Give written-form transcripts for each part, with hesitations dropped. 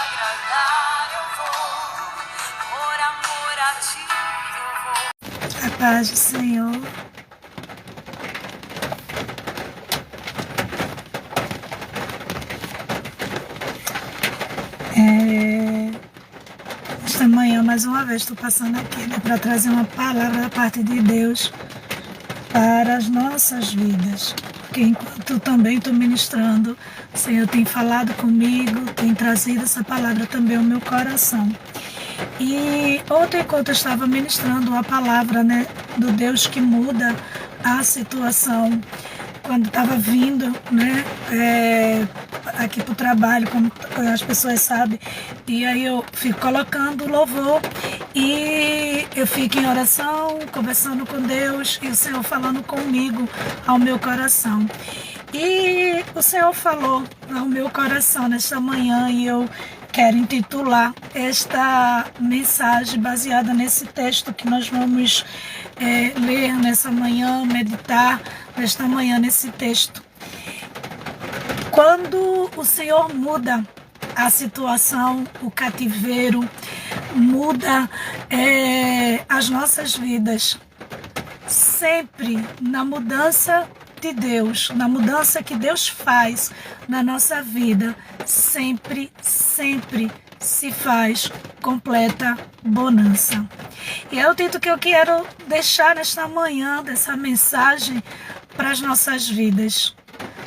agradar eu vou, por amor a ti eu vou. A paz do Senhor. Esta manhã, mais uma vez, estou passando aqui, né, para trazer uma palavra da parte de Deus para as nossas vidas. Porque enquanto também estou ministrando, o Senhor tem falado comigo, tem trazido essa palavra também ao meu coração. E ontem, enquanto eu estava ministrando a palavra, né, do Deus que muda a situação, quando estava vindo, né, aqui para o trabalho, como as pessoas sabem, e aí eu fico colocando louvor e eu fico em oração, conversando com Deus e o Senhor falando comigo ao meu coração. E o Senhor falou ao meu coração nesta manhã e eu quero intitular esta mensagem baseada nesse texto que nós vamos ler nessa manhã, meditar nesta manhã nesse texto. Quando o Senhor muda a situação, o cativeiro, muda as nossas vidas, sempre na mudança de Deus, na mudança que Deus faz na nossa vida, sempre se faz completa bonança. E é o título que eu quero deixar nesta manhã, dessa mensagem para as nossas vidas.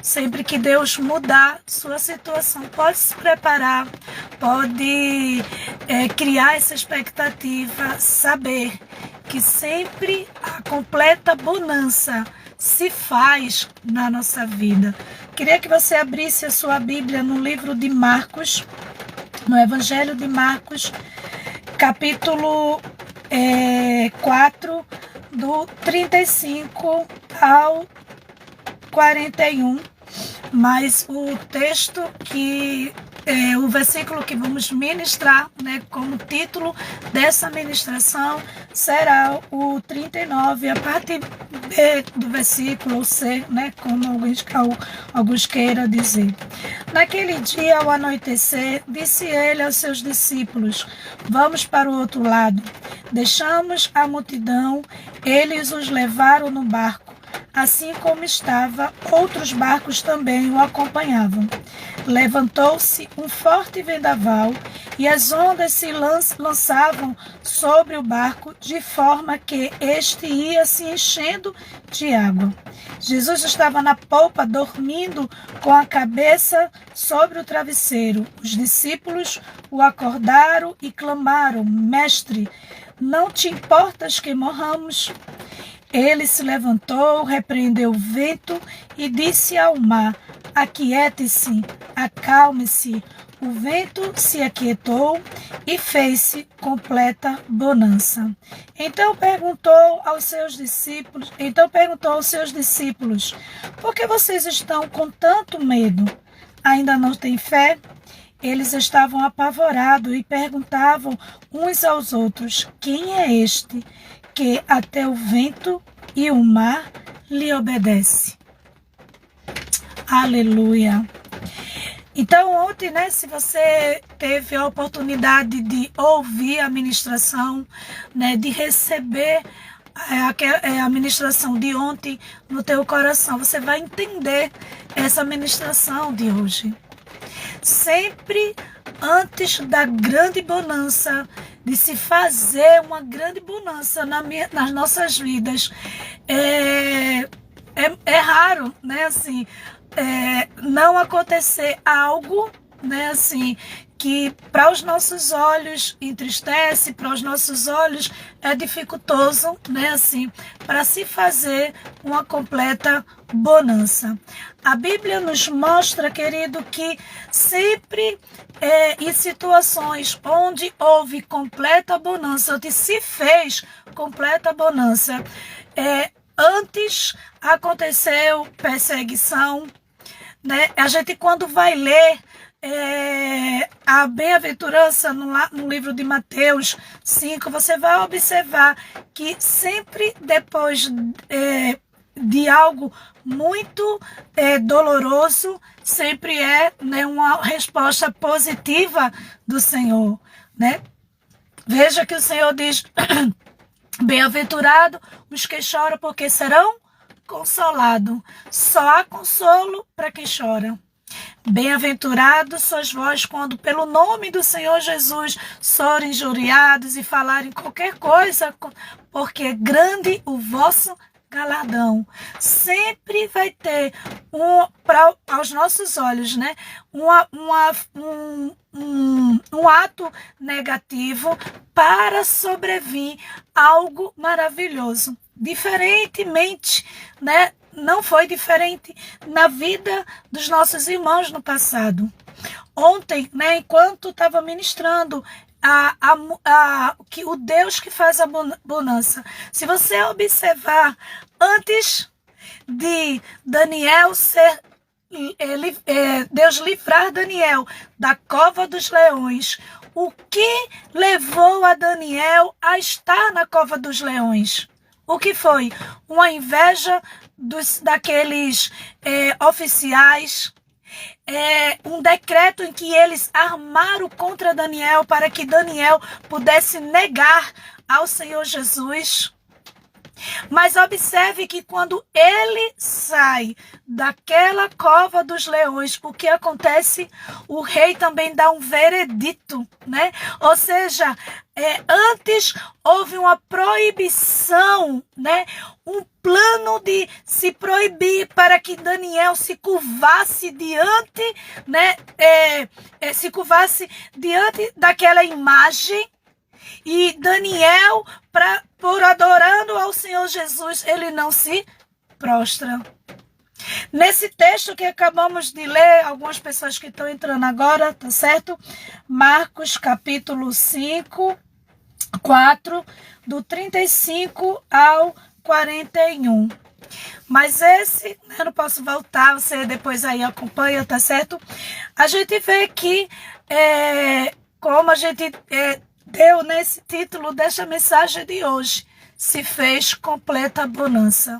Sempre que Deus mudar sua situação, pode se preparar, pode criar essa expectativa, saber que sempre a completa bonança se faz na nossa vida. Queria que você abrisse a sua Bíblia no livro de Marcos, no Evangelho de Marcos, capítulo 4, do 35 ao 41, mas o texto que o versículo que vamos ministrar, né, como título dessa ministração, será o 39, a parte B do versículo, ou C, né, como alguns queiram dizer. Naquele dia, ao anoitecer, disse ele aos seus discípulos: vamos para o outro lado. Deixamos a multidão, eles os levaram no barco. Assim como estava, outros barcos também o acompanhavam. Levantou-se um forte vendaval e as ondas se lançavam sobre o barco, de forma que este ia se enchendo de água. Jesus estava na polpa, dormindo com a cabeça sobre o travesseiro. Os discípulos o acordaram e clamaram: Mestre, não te importas que morramos? Ele se levantou, repreendeu o vento e disse ao mar: aquiete-se, acalme-se. O vento se aquietou e fez-se completa bonança. Então perguntou aos seus discípulos: por que vocês estão com tanto medo? Ainda não têm fé? Eles estavam apavorados e perguntavam uns aos outros: quem é este que até o vento e o mar lhe obedece? Aleluia! Então ontem, né, se você teve a oportunidade de ouvir a ministração, né, de receber a ministração de ontem no teu coração, você vai entender essa ministração de hoje. Sempre antes da grande bonança, de se fazer uma grande bonança nas nossas vidas, é raro, né, assim, não acontecer algo, né, assim, que para os nossos olhos entristece, para os nossos olhos é dificultoso, né, assim, para se fazer uma completa bonança. A Bíblia nos mostra, querido, que sempre em situações onde houve completa bonança, onde se fez completa bonança, antes aconteceu perseguição, né? A gente, quando vai ler a bem-aventurança no livro de Mateus 5, você vai observar que sempre depois de algo muito doloroso, sempre é, né, uma resposta positiva do Senhor, né? Veja que o Senhor diz: bem-aventurado os que choram, porque serão consolados. Só há consolo para quem chora. Bem-aventurados sois vós quando pelo nome do Senhor Jesus forem injuriados e falarem qualquer coisa, porque é grande o vosso galardão. Sempre vai ter aos nossos olhos, né, um ato negativo para sobrevir algo maravilhoso. Diferentemente, né, não foi diferente na vida dos nossos irmãos no passado. Ontem, né, enquanto estava ministrando que o Deus que faz a bonança, se você observar, antes de Daniel ser Deus livrar Daniel da cova dos leões, o que levou a Daniel a estar na cova dos leões? O que foi? Uma inveja daqueles oficiais, um decreto em que eles armaram contra Daniel para que Daniel pudesse negar ao Senhor Jesus. Mas observe que quando ele sai daquela cova dos leões, o que acontece? O rei também dá um veredito, né? Ou seja, antes houve uma proibição, né? Um plano de se proibir para que Daniel se curvasse diante, né? Se curvasse diante daquela imagem. E Daniel, por adorando ao Senhor Jesus, ele não se prostra. Nesse texto que acabamos de ler, algumas pessoas que estão entrando agora, tá certo? Marcos capítulo 5, 4, do 35 ao 41. Mas esse, eu não posso voltar, você depois aí acompanha, tá certo? A gente vê que, como a gente deu nesse título desta mensagem de hoje, se fez completa bonança.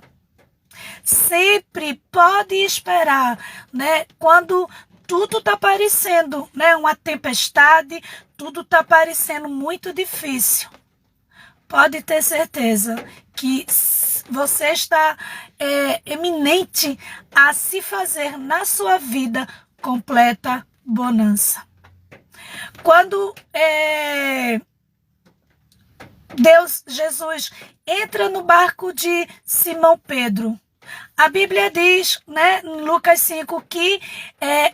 Sempre pode esperar, né? Quando tudo está parecendo, né, uma tempestade, tudo está parecendo muito difícil. Pode ter certeza que você está eminente a se fazer na sua vida completa bonança. Quando Jesus entra no barco de Simão Pedro, a Bíblia diz, né, em Lucas 5, que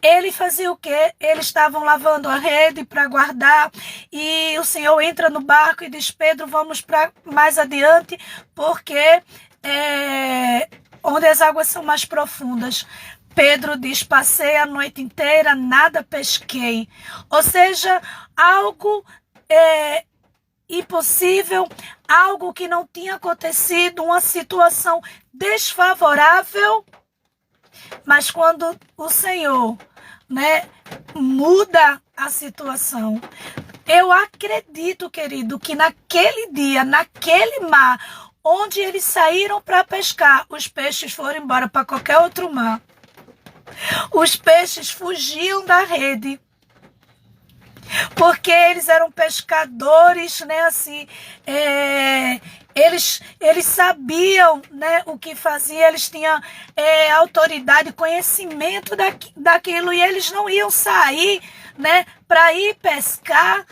ele fazia o quê? Eles estavam lavando a rede para guardar, e o Senhor entra no barco e diz: Pedro, vamos para mais adiante, porque onde as águas são mais profundas. Pedro diz: passei a noite inteira, nada pesquei. Ou seja, algo impossível, algo que não tinha acontecido, uma situação desfavorável. Mas quando o Senhor, né, muda a situação, eu acredito, querido, que naquele dia, naquele mar, onde eles saíram para pescar, os peixes foram embora para qualquer outro mar. Os peixes fugiam da rede, porque eles eram pescadores, né, assim, eles sabiam, né, o que faziam, eles tinham autoridade, conhecimento daquilo, e eles não iam sair, né, para ir pescar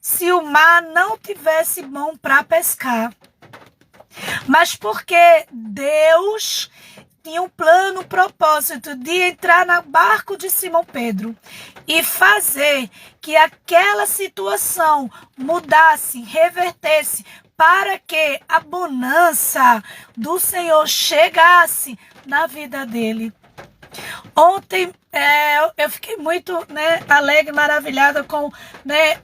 se o mar não tivesse bom para pescar. Mas porque Deus tinha um plano, um propósito de entrar no barco de Simão Pedro e fazer que aquela situação mudasse, revertesse, para que a bonança do Senhor chegasse na vida dele. Ontem eu fiquei muito, né, alegre, maravilhada com, né,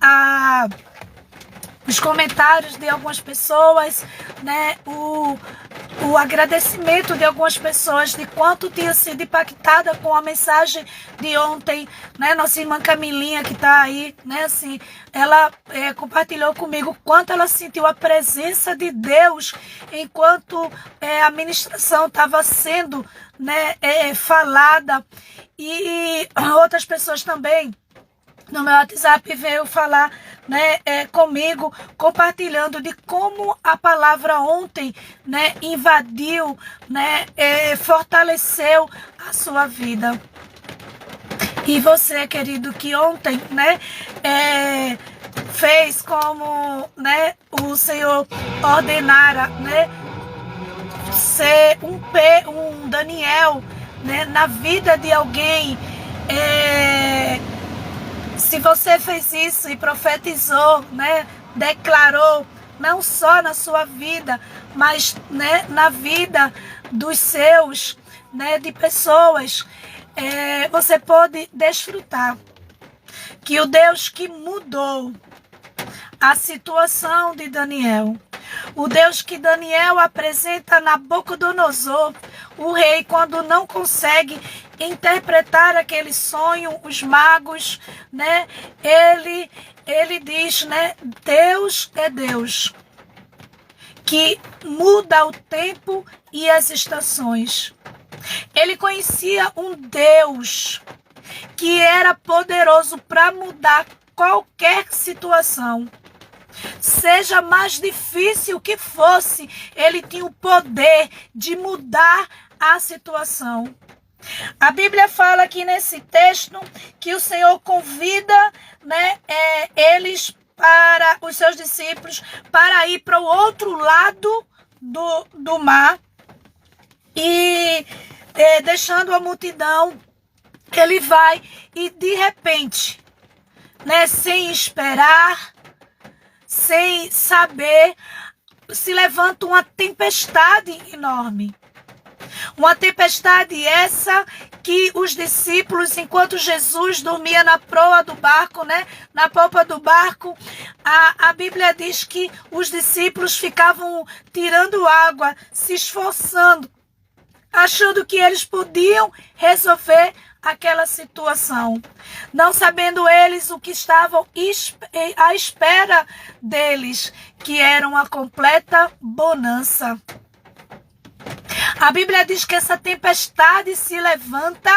os comentários de algumas pessoas, né, o agradecimento de algumas pessoas de quanto tinha sido impactada com a mensagem de ontem, né, nossa irmã Camilinha que está aí, né, assim, ela compartilhou comigo quanto ela sentiu a presença de Deus enquanto a ministração estava sendo, né, falada, e outras pessoas também no meu WhatsApp veio falar, né, comigo, compartilhando de como a palavra ontem, né, invadiu, né, fortaleceu a sua vida. E você, querido, que ontem, né, fez como, né, o Senhor ordenara, né, ser um Daniel, né, na vida de alguém. Se você fez isso e profetizou, né, declarou, não só na sua vida, mas, né, na vida dos seus, né, de pessoas, você pode desfrutar que o Deus que mudou a situação de Daniel, o Deus que Daniel apresenta a Nabucodonosor, o rei, quando não consegue interpretar aquele sonho, os magos, né? Ele diz, né? Deus é Deus, que muda o tempo e as estações. Ele conhecia um Deus que era poderoso para mudar qualquer situação. Seja mais difícil que fosse, ele tinha o poder de mudar a situação. A Bíblia fala aqui nesse texto que o Senhor convida, né, os seus discípulos, para ir para o outro lado do mar e deixando a multidão, ele vai e de repente, né, sem esperar, sem saber, se levanta uma tempestade enorme. Uma tempestade essa que os discípulos, enquanto Jesus dormia na proa do barco, né, na popa do barco, a Bíblia diz que os discípulos ficavam tirando água, se esforçando, achando que eles podiam resolver aquela situação, não sabendo eles o que estavam à espera deles, que era uma completa bonança. A Bíblia diz que essa tempestade se levanta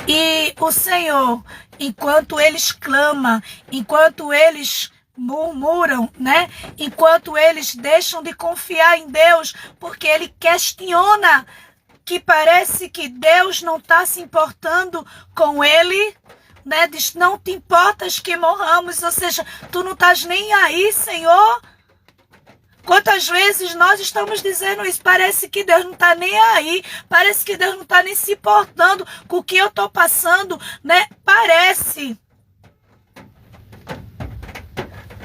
e o Senhor, enquanto eles clamam, enquanto eles murmuram, né? Enquanto eles deixam de confiar em Deus, porque ele questiona que parece que Deus não está se importando com ele, né? Diz, não te importas que morramos, ou seja, tu não estás nem aí, Senhor. Quantas vezes nós estamos dizendo isso? Parece que Deus não está nem aí, parece que Deus não está nem se importando com o que eu estou passando, né? Parece.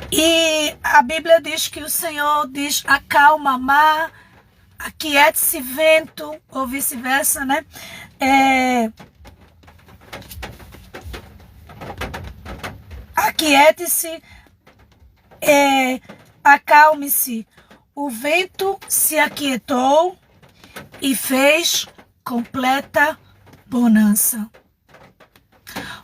E a Bíblia diz que o Senhor diz, acalma mar, aquiete-se vento, ou vice-versa, né? Aquiete-se, acalme-se. O vento se aquietou e fez completa bonança.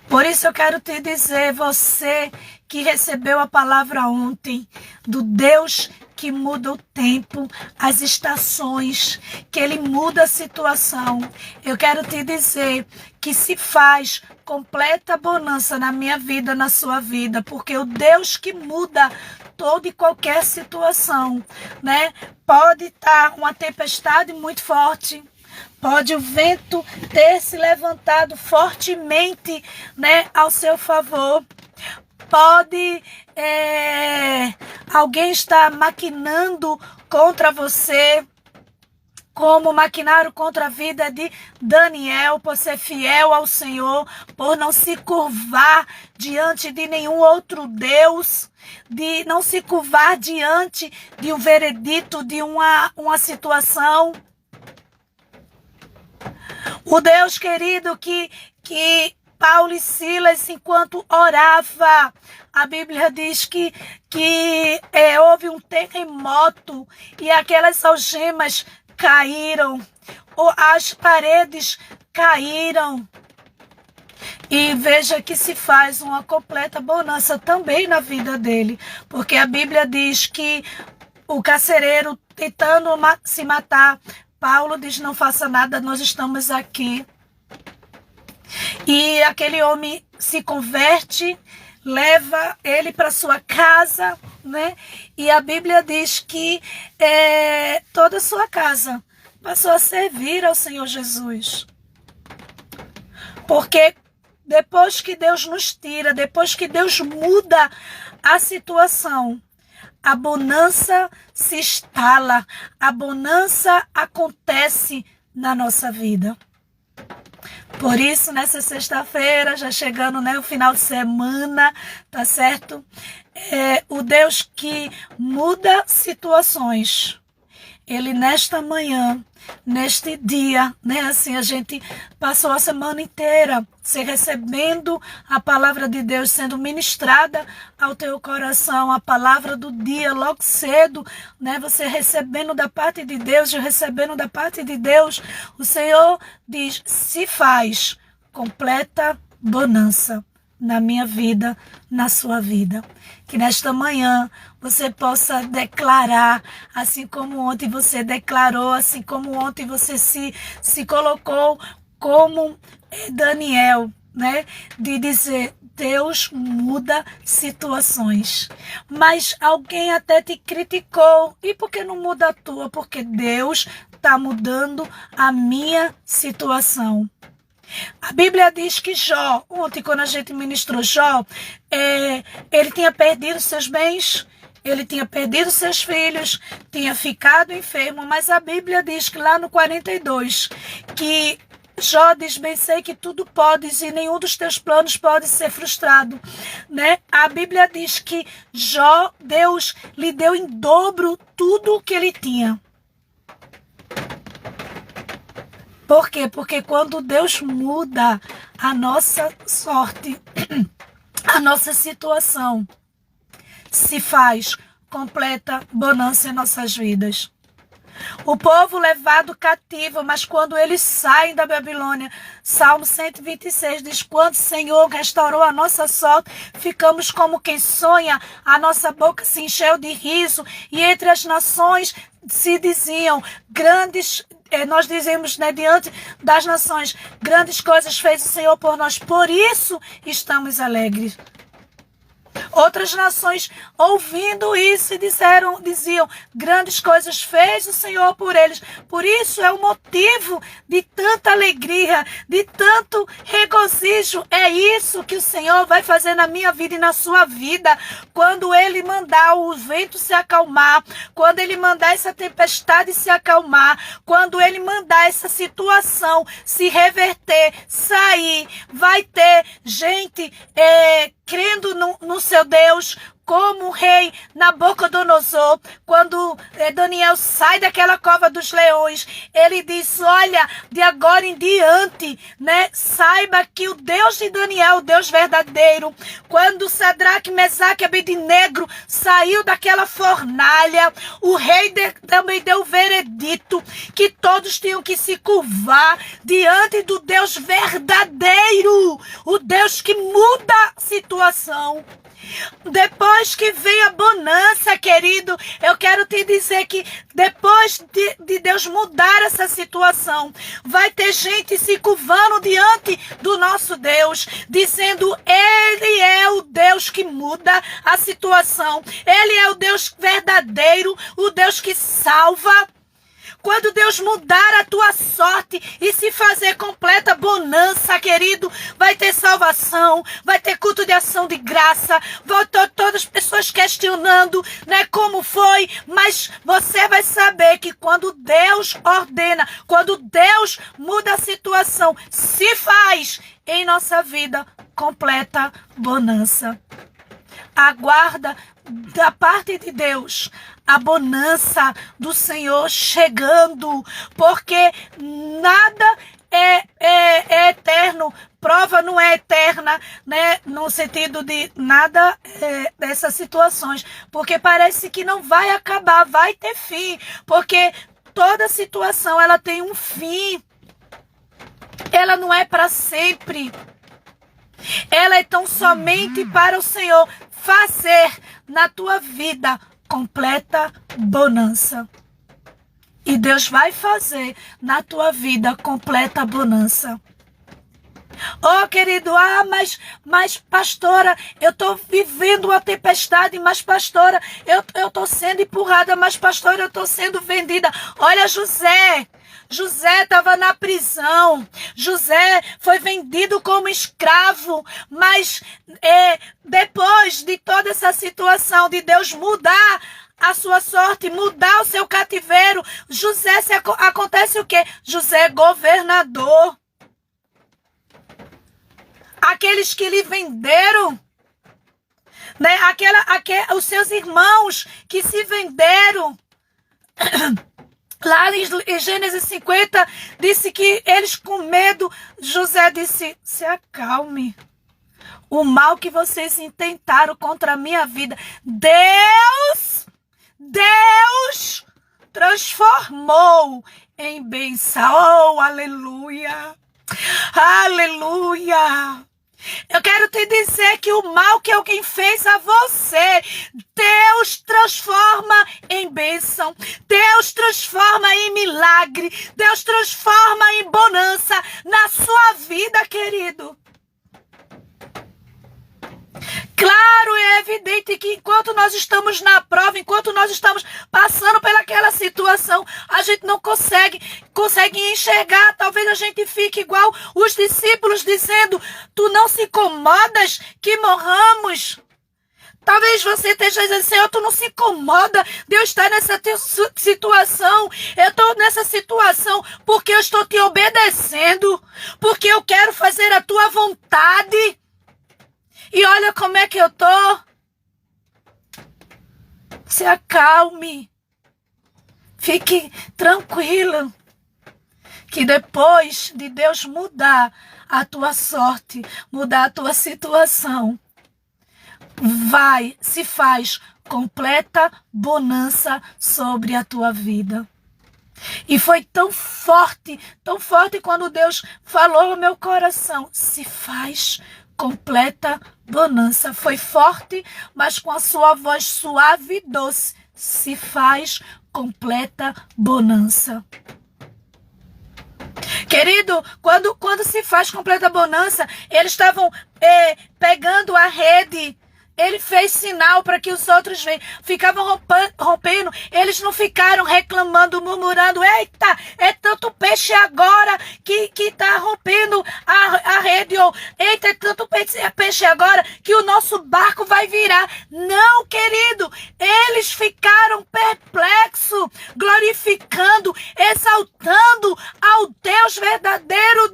Por isso eu quero te dizer, você que recebeu a palavra ontem, do Deus que muda o tempo, as estações, que ele muda a situação. Eu quero te dizer que se faz completa bonança na minha vida, na sua vida, porque o Deus que muda toda e qualquer situação, né? Pode estar uma tempestade muito forte, pode o vento ter se levantado fortemente, né, ao seu favor. Pode alguém estar maquinando contra você, como maquinaram contra a vida de Daniel, por ser fiel ao Senhor, por não se curvar diante de nenhum outro Deus, de não se curvar diante de um veredito, de uma situação. O Deus querido que Paulo e Silas, enquanto orava, a Bíblia diz que houve um terremoto e aquelas algemas caíram, ou as paredes caíram. E veja que se faz uma completa bonança também na vida dele, porque a Bíblia diz que o carcereiro tentando se matar, Paulo diz: não faça nada, nós estamos aqui. E aquele homem se converte, leva ele para sua casa, né? E a Bíblia diz que toda a sua casa passou a servir ao Senhor Jesus. Porque depois que Deus nos tira, depois que Deus muda a situação, a bonança se instala, a bonança acontece na nossa vida. Por isso, nessa sexta-feira, já chegando, né, o final de semana, tá certo? O Deus que muda situações, Ele nesta manhã, neste dia, né, assim, a gente passou a semana inteira se recebendo a palavra de Deus, sendo ministrada ao teu coração, a palavra do dia, logo cedo, né, você recebendo da parte de Deus, eu recebendo da parte de Deus, o Senhor diz: se faz completa bonança na minha vida, na sua vida. Que nesta manhã você possa declarar, assim como ontem você declarou, assim como ontem você se colocou como Daniel, né? De dizer: Deus muda situações. Mas alguém até te criticou. E por que não muda a tua? Porque Deus está mudando a minha situação. A Bíblia diz que Jó, ontem quando a gente ministrou Jó, ele tinha perdido seus bens, ele tinha perdido seus filhos, tinha ficado enfermo, mas a Bíblia diz que lá no 42, que Jó diz: bem sei que tudo podes e nenhum dos teus planos pode ser frustrado, né? A Bíblia diz que Jó, Deus lhe deu em dobro tudo o que ele tinha. Por quê? Porque quando Deus muda a nossa sorte, a nossa situação, se faz completa bonança em nossas vidas. O povo levado cativo, mas quando eles saem da Babilônia, Salmo 126 diz: quando o Senhor restaurou a nossa sorte, ficamos como quem sonha, a nossa boca se encheu de riso, e entre as nações se diziam grandes, nós dizemos, né, diante das nações, grandes coisas fez o Senhor por nós, por isso estamos alegres. Outras nações, ouvindo isso, diziam: grandes coisas fez o Senhor por eles. Por isso é o motivo de tanta alegria, de tanto regozijo. É isso que o Senhor vai fazer na minha vida e na sua vida. Quando Ele mandar o vento se acalmar, quando Ele mandar essa tempestade se acalmar, quando Ele mandar essa situação se reverter, sair, vai ter gente crendo no seu Deus, como o rei Nabucodonosor. Quando Daniel sai daquela cova dos leões, ele diz: olha, de agora em diante, né, saiba que o Deus de Daniel, o Deus verdadeiro. Quando Sadraque, Mesaque e Abednego saiu daquela fornalha, o rei também deu o veredito que todos tinham que se curvar diante do Deus verdadeiro, o Deus que muda a situação. Depois que vem a bonança, querido, eu quero te dizer que depois de Deus mudar essa situação, vai ter gente se curvando diante do nosso Deus, dizendo: Ele é o Deus que muda a situação, Ele é o Deus verdadeiro, o Deus que salva. Quando Deus mudar a tua sorte e se fazer completa bonança, querido, vai ter salvação, vai ter culto de ação de graça, vão ter todas as pessoas questionando, né, como foi, mas você vai saber que quando Deus ordena, quando Deus muda a situação, se faz em nossa vida completa bonança. Aguarda da parte de Deus a bonança do Senhor chegando, porque nada é eterno, prova não é eterna. sentido de nada dessas situações, porque parece que não vai acabar, vai ter fim, porque toda situação ela tem um fim, ela não é para sempre, ela é tão somente para o Senhor fazer na tua vida completa bonança. E Deus vai fazer na tua vida completa bonança. Oh, querido, mas pastora, eu estou vivendo uma tempestade, mas pastora, eu estou sendo empurrada, mas pastora, eu estou sendo vendida. Olha José estava na prisão, José foi vendido como escravo, mas depois de toda essa situação de Deus mudar a sua sorte, mudar o seu cativeiro, acontece o quê? José é governador. Aqueles que lhe venderam, né? Os seus irmãos que se venderam, lá em Gênesis 50, disse que eles com medo, José disse, se acalme. O mal que vocês intentaram contra a minha vida, Deus transformou em bênção. Oh, aleluia! Aleluia! Eu quero te dizer que o mal que alguém fez a você, Deus transforma em bênção, Deus transforma em milagre, Deus transforma em bonança na sua vida, querido. Claro, é evidente que enquanto nós estamos na prova, enquanto nós estamos passando pelaquela situação, a gente não consegue enxergar. Talvez a gente fique igual os discípulos dizendo, tu não se incomodas que morramos. Talvez você esteja dizendo, Senhor, tu não se incomoda de eu estar nessa situação. Eu estou nessa situação porque eu estou te obedecendo, porque eu quero fazer a tua vontade. E olha como é que eu tô. Se acalme. Fique tranquilo. Que depois de Deus mudar a tua sorte, mudar a tua situação, se faz completa bonança sobre a tua vida. E foi tão forte quando Deus falou no meu coração, se faz completa bonança. Foi forte, mas com a sua voz suave e doce, se faz completa bonança. Querido, quando se faz completa bonança, eles estavam pegando a rede. Ele fez sinal para que os outros ficavam rompendo. Eles não ficaram reclamando, murmurando. Eita, é tanto peixe agora que está rompendo a rede. Ou, eita, é tanto peixe agora que o nosso barco vai virar. Não, querido. Eles ficaram perplexos, glorificando, exaltando ao Deus verdadeiro.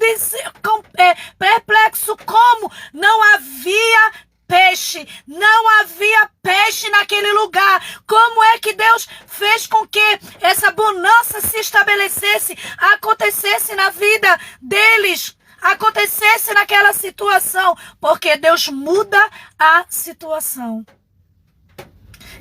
Perplexo como? Não havia peixe, não havia peixe naquele lugar. Como é que Deus fez com que essa bonança se estabelecesse, acontecesse na vida deles, acontecesse naquela situação? Porque Deus muda a situação.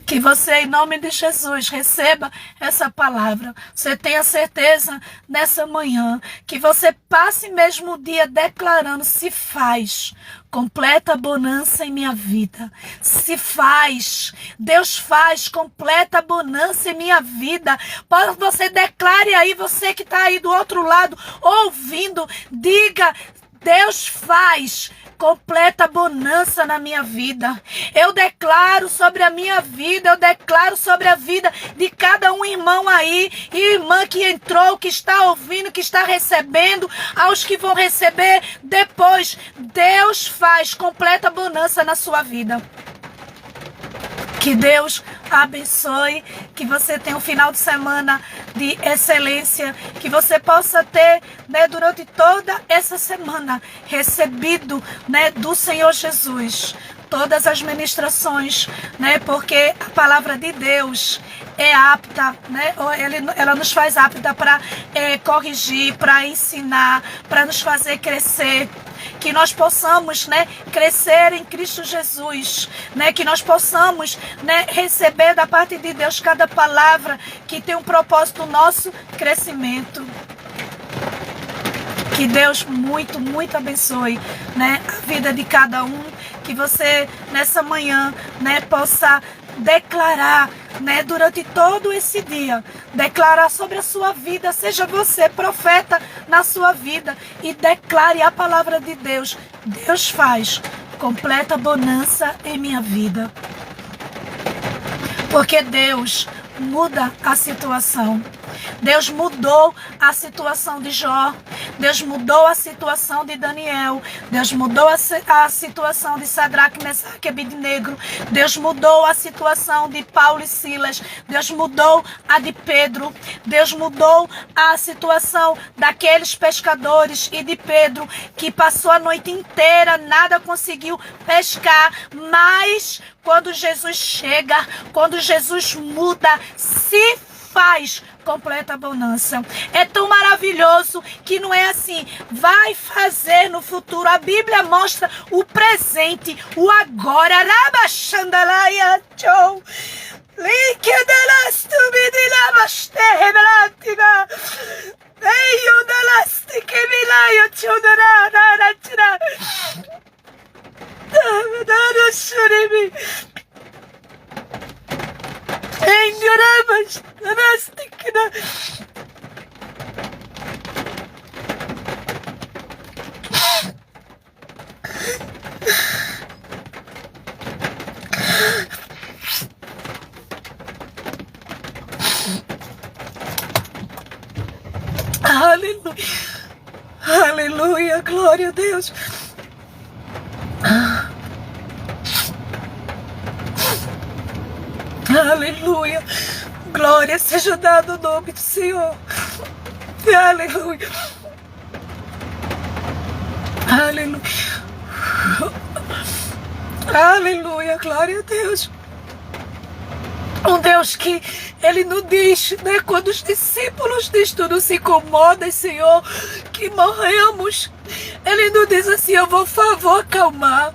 Que você, em nome de Jesus, receba essa palavra. Você tenha certeza nessa manhã que você passe mesmo o dia declarando, se faz completa bonança em minha vida. Se faz, Deus faz completa bonança em minha vida. Você declare aí, você que está aí do outro lado ouvindo, diga, Deus faz completa bonança na minha vida. Eu declaro sobre a minha vida, eu declaro sobre a vida de cada um irmão aí, irmã que entrou, que está ouvindo, que está recebendo, aos que vão receber depois. Deus faz completa bonança na sua vida. Que Deus abençoe, que você tenha um final de semana de excelência, que você possa ter, durante toda essa semana, recebido, do Senhor Jesus todas as ministrações, né? Porque a palavra de Deus é apta, né? Ela nos faz apta para corrigir, para ensinar, para nos fazer crescer. Que nós possamos, né, crescer em Cristo Jesus, né, que nós possamos, né, receber da parte de Deus cada palavra que tem um propósito nosso crescimento. Que Deus muito abençoe, né, a vida de cada um, que você nessa manhã, né, possa declarar, né, durante todo esse dia, declarar sobre a sua vida, seja você profeta na sua vida e declare a palavra de Deus. Deus faz completa bonança em minha vida, porque Deus muda a situação. Deus mudou a situação de Jó, Deus mudou a situação de Daniel, Deus mudou a situação de Sadraque, Mesaque e Abednego, Deus mudou a situação de Paulo e Silas, Deus mudou a de Pedro, Deus mudou a situação daqueles pescadores e de Pedro, que passou a noite inteira, nada conseguiu pescar, mas quando Jesus chega, quando Jesus muda, se faz completa bonança. É tão maravilhoso que não é assim, vai fazer no futuro. A Bíblia mostra o presente, o agora. Rabachandalaya chou. Aleluia, aleluia, glória a Deus. Aleluia, glória seja dada ao nome do Senhor. Aleluia, aleluia, aleluia, glória a Deus. Um Deus que Ele não diz, né, quando os discípulos diz tu não se incomoda, Senhor, que morremos. Ele não diz assim, eu vou acalmar.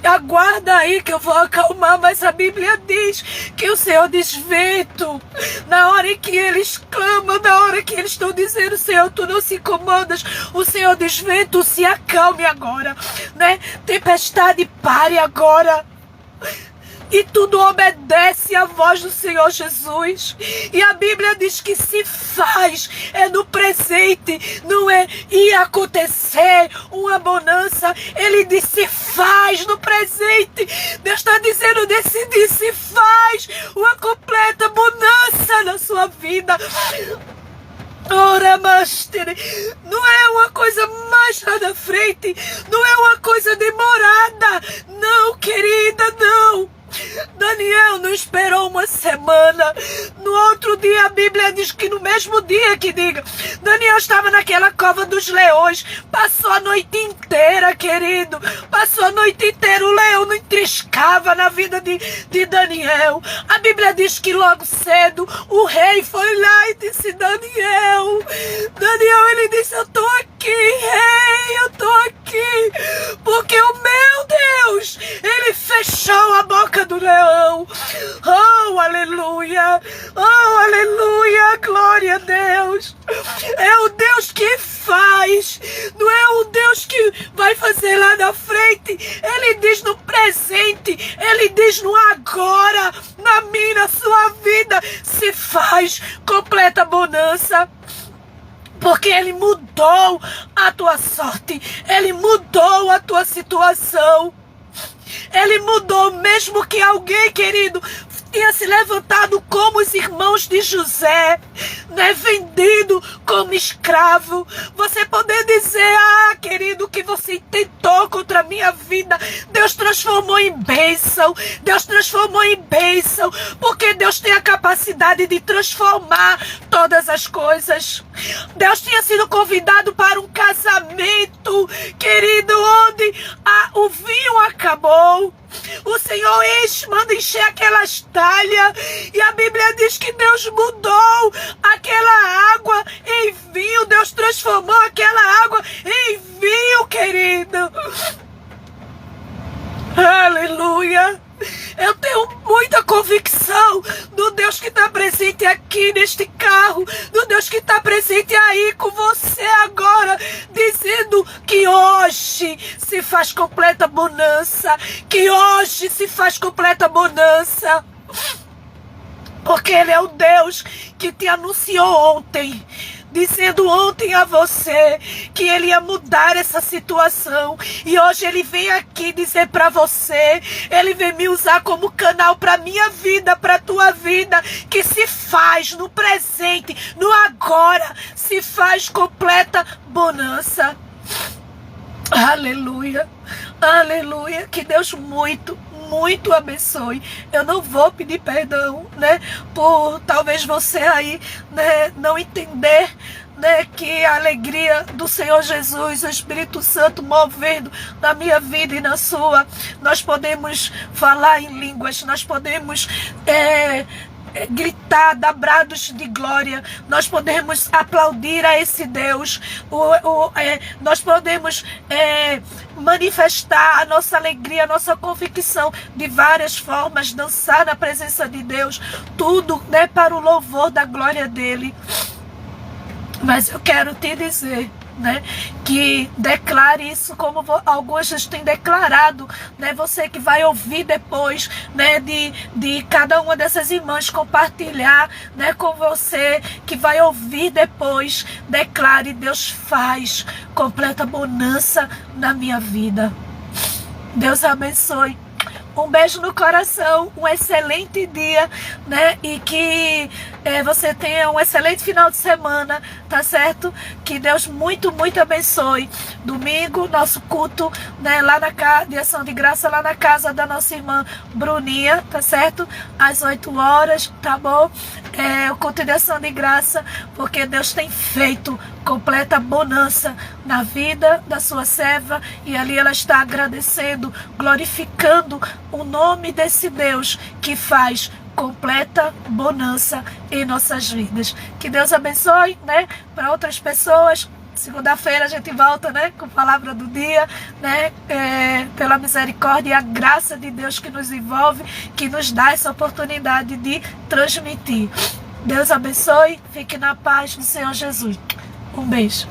Aguarda aí que eu vou acalmar, mas a Bíblia diz que o Senhor desvento. Na hora em que eles clamam, na hora que eles estão dizendo, Senhor, tu não se incomodas, o Senhor desvento, se acalme agora, né? Tempestade, pare agora. E tudo obedece à voz do Senhor Jesus. E a Bíblia diz que se faz, é no presente, não é ia acontecer uma bonança. Ele diz se faz no presente. Deus está dizendo decidir, se faz uma completa bonança na sua vida. Ora, Master, não é uma coisa mais lá na frente, não é uma coisa demorada, não, querida, não. Daniel não esperou uma semana. No outro dia a Bíblia diz que no mesmo dia que diga, Daniel estava naquela cova dos leões. Passou a noite inteira, querido. Passou a noite inteira. O leão não entriscava na vida de Daniel. A Bíblia diz que logo cedo o rei foi lá e disse, Daniel, ele disse, eu tô aqui, rei, eu tô aqui. Porque o meu Deus, ele fechou a boca do leão. Oh, aleluia, glória a Deus. É o Deus que faz, não é o Deus que vai fazer lá na frente. Ele diz no presente, ele diz no agora, na minha, na sua vida, se faz completa bonança. Porque Ele mudou a tua sorte, Ele mudou a tua situação. Ele mudou, mesmo que alguém, querido, tinha se levantado como os irmãos de José, né, vendido como escravo. Você poder dizer, querido, que você tentou contra a minha vida, Deus transformou em bênção, Deus transformou em bênção, porque Deus tem a capacidade de transformar todas as coisas. Deus tinha sido convidado para um casamento, querido, onde o vinho acabou. tá bom? O Senhor manda encher aquelas talhas. E a Bíblia diz que Deus mudou aquela água em vinho. Deus transformou aquela água em vinho, querido. Aleluia. Eu tenho muita convicção do Deus que está presente aqui neste carro, do Deus que está presente aí com você agora, dizendo que hoje se faz completa bonança, que hoje se faz completa bonança. Porque Ele é o Deus que te anunciou ontem, dizendo ontem a você que Ele ia mudar essa situação. E hoje Ele vem aqui dizer para você, Ele vem me usar como canal para minha vida, para tua vida, que se faz no presente, no agora, se faz completa bonança. Aleluia, aleluia, que Deus muito abençoe. Eu não vou pedir perdão, né, por talvez você aí, né, não entender, né, que a alegria do Senhor Jesus, o Espírito Santo movendo na minha vida e na sua, nós podemos falar em línguas, nós podemos gritar, dar brados de glória, nós podemos aplaudir a esse Deus, nós podemos manifestar a nossa alegria, a nossa convicção de várias formas, dançar na presença de Deus, tudo, né, para o louvor da glória dele. Mas eu quero te dizer, né, que declare isso como alguns têm declarado, né, você que vai ouvir depois, né, de cada uma dessas irmãs compartilhar, né, com você que vai ouvir depois, declare: Deus faz completa bonança na minha vida. Deus abençoe. Um beijo no coração, um excelente dia, né? E que você tenha um excelente final de semana, tá certo? Que Deus muito abençoe. Domingo, nosso culto, né? Lá na casa de ação de graça, lá na casa da nossa irmã Bruninha, tá certo? Às 8 horas, tá bom? O culto de ação de graça, porque Deus tem feito completa bonança na vida da sua serva, e ali ela está agradecendo, glorificando o nome desse Deus que faz completa bonança em nossas vidas. Que Deus abençoe, né, para outras pessoas. Segunda-feira a gente volta, né, com a palavra do dia, né, pela misericórdia e a graça de Deus que nos envolve, que nos dá essa oportunidade de transmitir. Deus abençoe, fique na paz do Senhor Jesus. Um beijo.